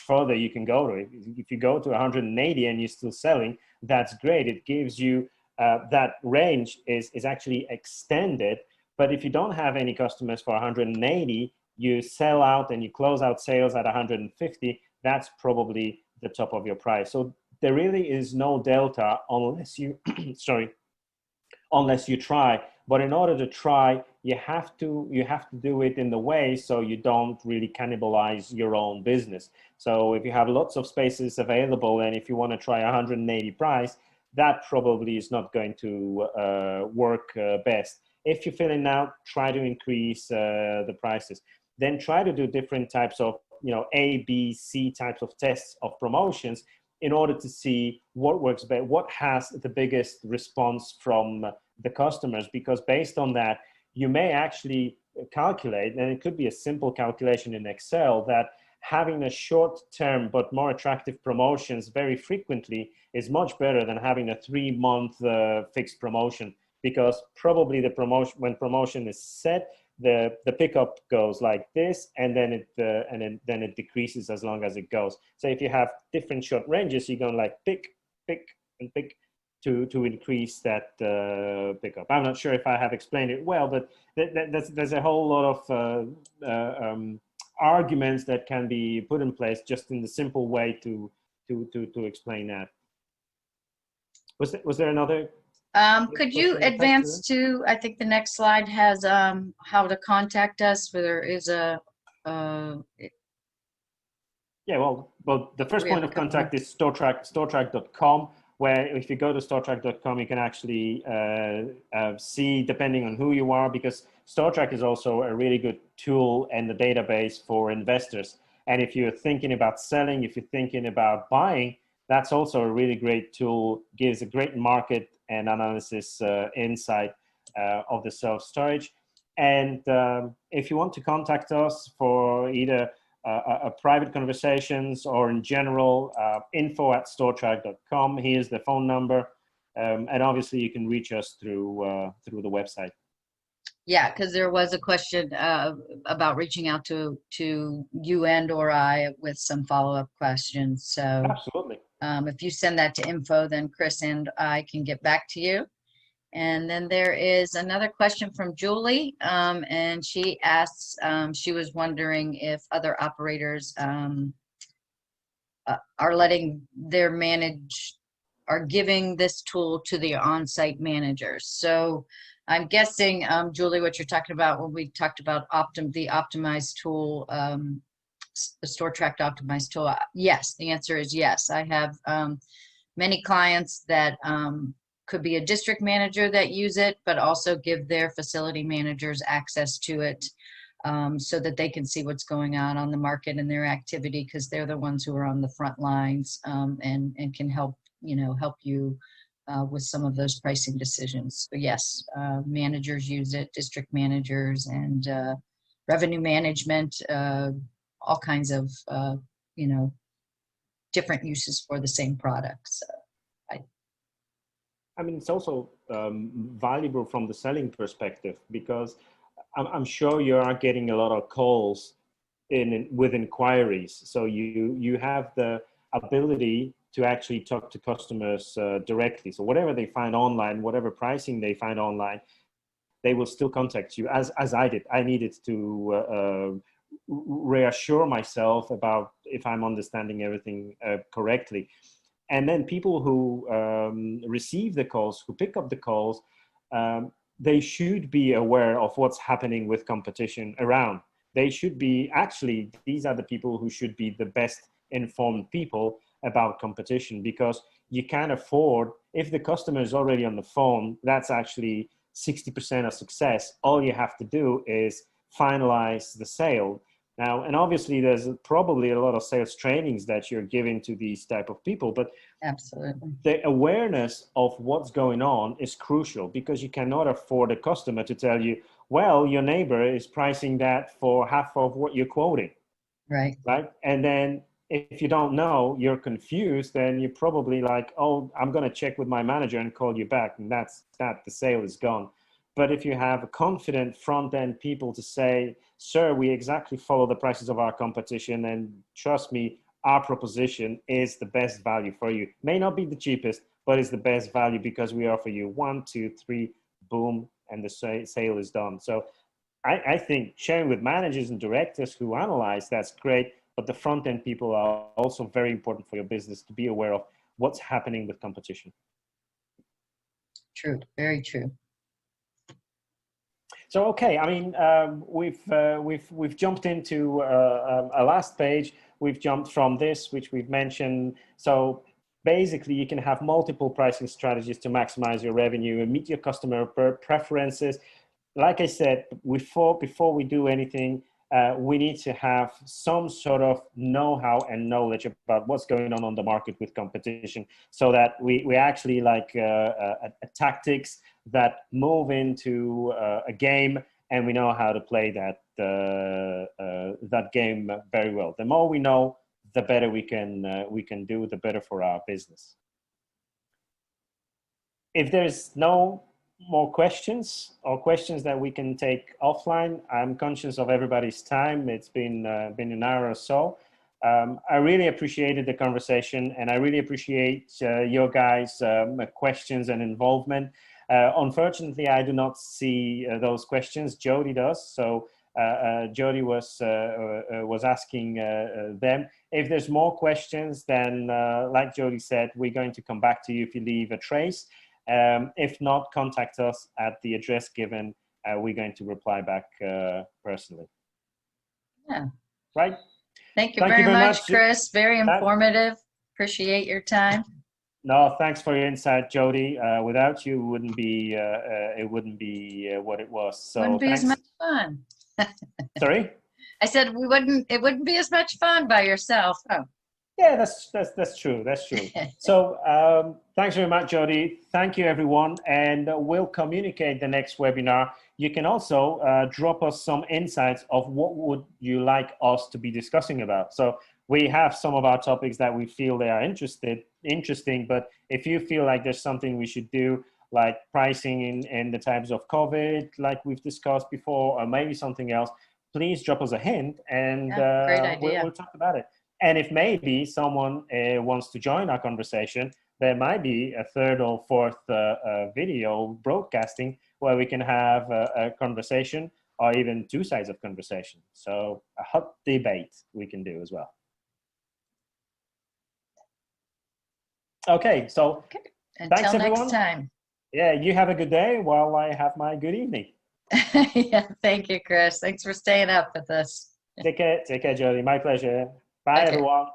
further you can go to. If you go to 180 and you're still selling, that's great. It gives you that range is actually extended. But if you don't have any customers for 180, you sell out and you close out sales at 150, that's probably the top of your price. So there really is no delta unless you, sorry, unless you try. But in order to try, you have to do it in the way so you don't really cannibalize your own business. So if you have lots of spaces available and if you want to try 180 price, that probably is not going to work best. If you're feeling out, try to increase the prices. Then try to do different types of, A, B, C types of tests of promotions in order to see what works better, what has the biggest response from the customers, because based on that, you may actually calculate, and it could be a simple calculation in Excel, that having a short-term but more attractive promotions very frequently is much better than having a 3-month fixed promotion, because probably the promotion, when promotion is set, the pickup goes like this, and then it decreases as long as it goes. So if you have different short ranges, you're going like pick, and pick to increase that pickup. I'm not sure if I have explained it well, but there's a whole lot of arguments that can be put in place just in the simple way to explain that. Was there another? Could you advance to, I think the next slide has how to contact us, where there is a... Yeah, well, the first point of contact is StorTrack.com, where if you go to StorTrack.com, you can actually see, depending on who you are, because StorTrack is also a really good tool and the database for investors. And if you're thinking about selling, if you're thinking about buying, that's also a really great tool, gives a great market and analysis insight of the self-storage. And if you want to contact us for either a private conversations or in general, info@stortrack.com. Here's the phone number. And obviously you can reach us through the website. Yeah, because there was a question about reaching out to you and or I with some follow-up questions. So absolutely. If you send that to info, then Kris and I can get back to you. And then there is another question from Julie, and she asks, she was wondering if other operators are letting their are giving this tool to the on-site managers. So I'm guessing, Julie, what you're talking about when we talked about the optimized tool, the StorTrack optimized tool. Yes, the answer is yes. I have many clients that could be a district manager that use it, but also give their facility managers access to it so that they can see what's going on the market and their activity, because they're the ones who are on the front lines and can help you with some of those pricing decisions. So yes, managers use it, district managers, and revenue management, all kinds of different uses for the same products. I mean, it's also valuable from the selling perspective, because I'm sure you are getting a lot of calls with inquiries. So you have the ability to actually talk to customers directly. So whatever they find online, whatever pricing they find online, they will still contact you, as I did. I needed to reassure myself about if I'm understanding everything correctly. And then people who receive the calls, who pick up the calls, they should be aware of what's happening with competition around. They should be, actually, these are the people who should be the best informed people about competition, because you can't afford, if the customer is already on the phone, that's actually 60% of success. All you have to do is finalize the sale. Now, and obviously there's probably a lot of sales trainings that you're giving to these type of people, but absolutely, the awareness of what's going on is crucial, because you cannot afford a customer to tell you, well, your neighbor is pricing that for half of what you're quoting. Right. And then if you don't know, you're confused, then you're probably like, oh, I'm going to check with my manager and call you back. And that's that, the sale is gone. But if you have a confident front-end people to say, sir, we exactly follow the prices of our competition, and trust me, our proposition is the best value for you. May not be the cheapest, but it's the best value because we offer you 1, 2, 3, boom, and the sale is done. So I think sharing with managers and directors who analyze, that's great. But the front end people are also very important for your business to be aware of what's happening with competition. True, very true. So, okay, I mean, we've jumped into a last page. We've jumped from this, which we've mentioned. So basically, you can have multiple pricing strategies to maximize your revenue and meet your customer preferences. Like I said, before we do anything, we need to have some sort of know-how and knowledge about what's going on the market with competition, so that we actually like a tactics that move into a game, and we know how to play that game very well. The more we know, the better we can do, the better for our business. If there's no more questions or questions that we can take offline, I'm conscious of everybody's time. It's been an hour or so. I really appreciated the conversation, and I really appreciate your guys' questions and involvement. Unfortunately, I do not see those questions. Jody does. So Jody was asking them. If there's more questions, then like Jody said, we're going to come back to you if you leave a trace. If not, contact us at the address given. We're going to reply back personally. Yeah. Right. Thank you very much, Kris. Very informative. Appreciate your time. No, thanks for your insight, Jody. Without you, it wouldn't be what it was. So wouldn't be thanks. as much fun. Sorry? I said it wouldn't be as much fun by yourself. Oh. Yeah, that's true. That's true. So thanks very much, Jody. Thank you, everyone. And we'll communicate the next webinar. You can also drop us some insights of what would you like us to be discussing about. So we have some of our topics that we feel they are interesting, but if you feel like there's something we should do, like pricing in the times of COVID, like we've discussed before, or maybe something else, please drop us a hint, and great idea. We'll talk about it. And if maybe someone wants to join our conversation, there might be a third or fourth video broadcasting where we can have a conversation, or even two sides of conversation. So a hot debate we can do as well. Okay, so Until thanks, everyone. next time. Yeah, you have a good day while I have my good evening. Yeah, thank you, Kris. Thanks for staying up with us. Take care, Jody. My pleasure. Bye, everyone.